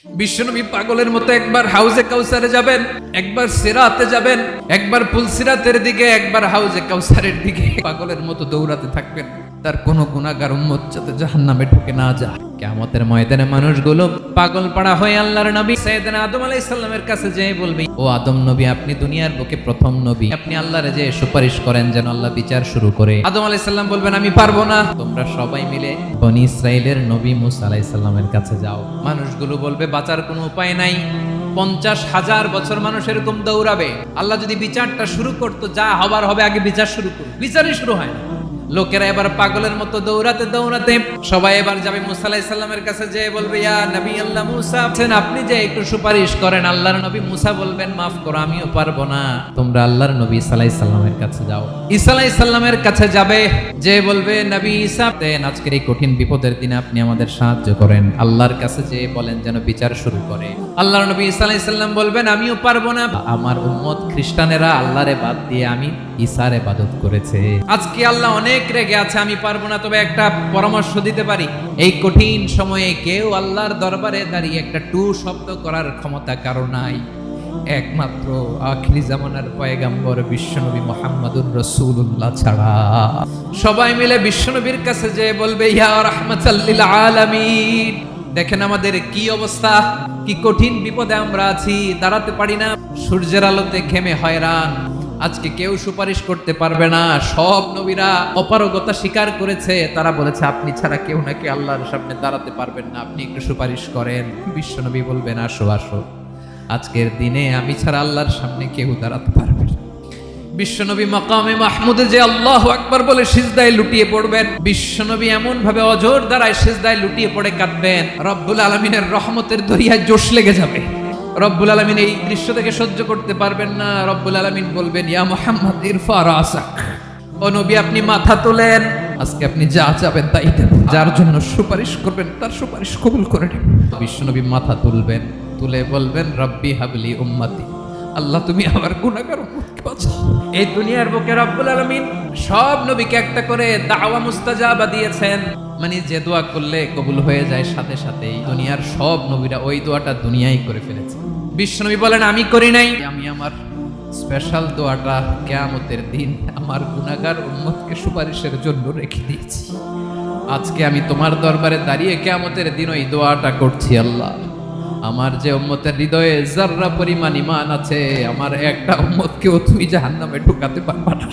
বিশ্বনবী পাগলের মতো একবার হাউজে কাউসারে যাবেন, একবার সিরাতে যাবেন, একবার পুলসিরাতের দিকে, একবার হাউজে কাউসারের দিকে পাগলের মতো দৌড়াতে থাকবেন। তার কোনো গুনাহগার উম্মত যাতে জাহান্নামে ঢুকে না যায়। কিয়ামতের ময়দানে মানুষগুলো পাগল পাড়া হয়ে আল্লাহর নবী সাইয়েদনা আদম আলাইহিস সালামের কাছে যেয়ে বলবে, ও আদম নবী, আপনি দুনিয়ার বুকে প্রথম নবী, আপনি আল্লাহরে যে সুপারিশ করেন যেন আল্লাহ বিচার শুরু করে। আদম আলাইহিস সালাম বলবেন, আমি পারবো না, তোমরা সবাই মিলে বনি ইসরাইলের নবী মুসা আলাইহিস সালামের কাছে যাও। মানুষগুলো বলবে, বাঁচার কোনো উপায় নাই, 50,000 বছর মানুষ এরকম দৌড়াবে, আল্লাহ যদি বিচারটা শুরু করতো, যা হবার হবে, আগে বিচার শুরু করুন। বিচারই শুরু হয় না। লোকেরা এবার পাগলের মতো দৌড়াতে দৌড়াতে সবাই এবার যাবে মুসা আলাইহিস সালামের কাছে, যেয়ে বলবে, ইয়া নবী আল্লাহ মুসা, আপনি যে একটু সুপারিশ করেন। আল্লাহর নবী মুসা বলবেন, মাফ করো, আমিও পারবো না, তোমরা আল্লাহর নবী ঈসা আলাইহিস সালামের কাছে যাও। ঈসা আলাইহিস সালামের কাছে যাবে, যে বলবে, নবী ঈসা, আজকের এই কঠিন বিপদের দিনে আপনি আমাদের সাহায্য করেন। আল্লাহর কাছে যেয়ে বলেন যেন বিচার শুরু করে। আল্লাহর নবী ঈসা আলাইহিস সালাম বলবেন, আমিও পারবো না, আমার উম্মত খ্রিস্টানেরা আল্লাহরে বাদ দিয়ে আমি ঈসার ইবাদত করেছে, আজকে আল্লাহ অনেক রেগে আছে, আমি পারবো না। তবে একটা পরামর্শ দিতে পারি, এই কঠিন সময়ে কেউ আল্লাহর দরবারে দাঁড়িয়ে একটা টু শব্দ করার ক্ষমতা কারো নাই, একমাত্র আখিরি জামানার পয়গাম্বর বিশ্বনবী মুহাম্মদুর রাসূলুল্লাহ ছাড়া। সবাই মিলে বিশ্বনবীর কাছে যেয়ে বলবে, ইয়া রাহমাতাল লিল আলামিন, দেখেন আমাদের কি অবস্থা, কি কঠিন বিপদে আমরা আছি, দাঁড়াতে পারি না, সূর্যের আলোতে ঘেমে হয়রান, আজকে কেউ সুপারিশ করতে পারবে না। সব নবীরা অপারগতা স্বীকার করেছে, তারা বলেছে আপনি ছাড়া কেউ নাকি আল্লাহর সামনে দাঁড়াতে পারবেন না, আপনি একটু সুপারিশ করেন। বিশ্বনবী বলবেন, আসো আসো, আজকের দিনে আমি ছাড়া আল্লাহর সামনে কেউ দাঁড়াতে পারবে না। বিশ্বনবী মাকামে মাহমুদে যে আল্লাহু আকবার বলে সিজদায় লুটিয়ে পড়বেন, বিশ্বনবী এমন ভাবে অজর দ্বারায় সিজদায় লুটিয়ে পড়ে কাঁদবেন, রব্বুল আলামিনের রহমতের দরিয়ায় জোশ লেগে যাবে। রব্বুল আলামিন এই দৃশ্য থেকে সহ্য করতে পারবেন না। রব্বুল আলামিন বলবেন, ইয়া মুহাম্মদ ইরফা রাসাক, ও নবী আপনি মাথা তোলেন, আজকে আপনি যা চাবেন তাই দেব, যার জন্য সুপারিশ করবেন তার সুপারিশ কবুল করে নেব। বিশ্বনবী মাথা তুলবেন, তুলে বলবেন, রব্বি হাবলি উম্মতি, আল্লাহ তুমি আমার গুনাহগার উম্মতকে বাঁচাও। এই দুনিয়ার বুকে রব্বুল আলামিন সব নবীকে একটা করে দাওয়া মুস্তাজাবা দিয়েছেন, মানে যে দোয়া করলে কবুল হয়ে যায় সাথে সাথেই। দুনিয়ার সব নবীরা ওই দোয়াটা দুনিয়ায় করে ফেলেছে। বিশ্বনবী বলেন, আমি করি নাই, আমি আমার স্পেশাল দোয়াটা কিয়ামতের দিন আমার গুনাহগার উম্মতকে সুপারিশের জন্য রেখে দিয়েছি। আজকে আমি তোমার দরবারে দাঁড়িয়ে কিয়ামতের দিন ওই দোয়াটা করছি, আল্লাহ আমার যে উম্মতের হৃদয়ে যাররা পরিমাণ ঈমান আছে, আমার একটা উম্মতকেও তুমি জাহান্নামে ঢুকাতে পারবা না।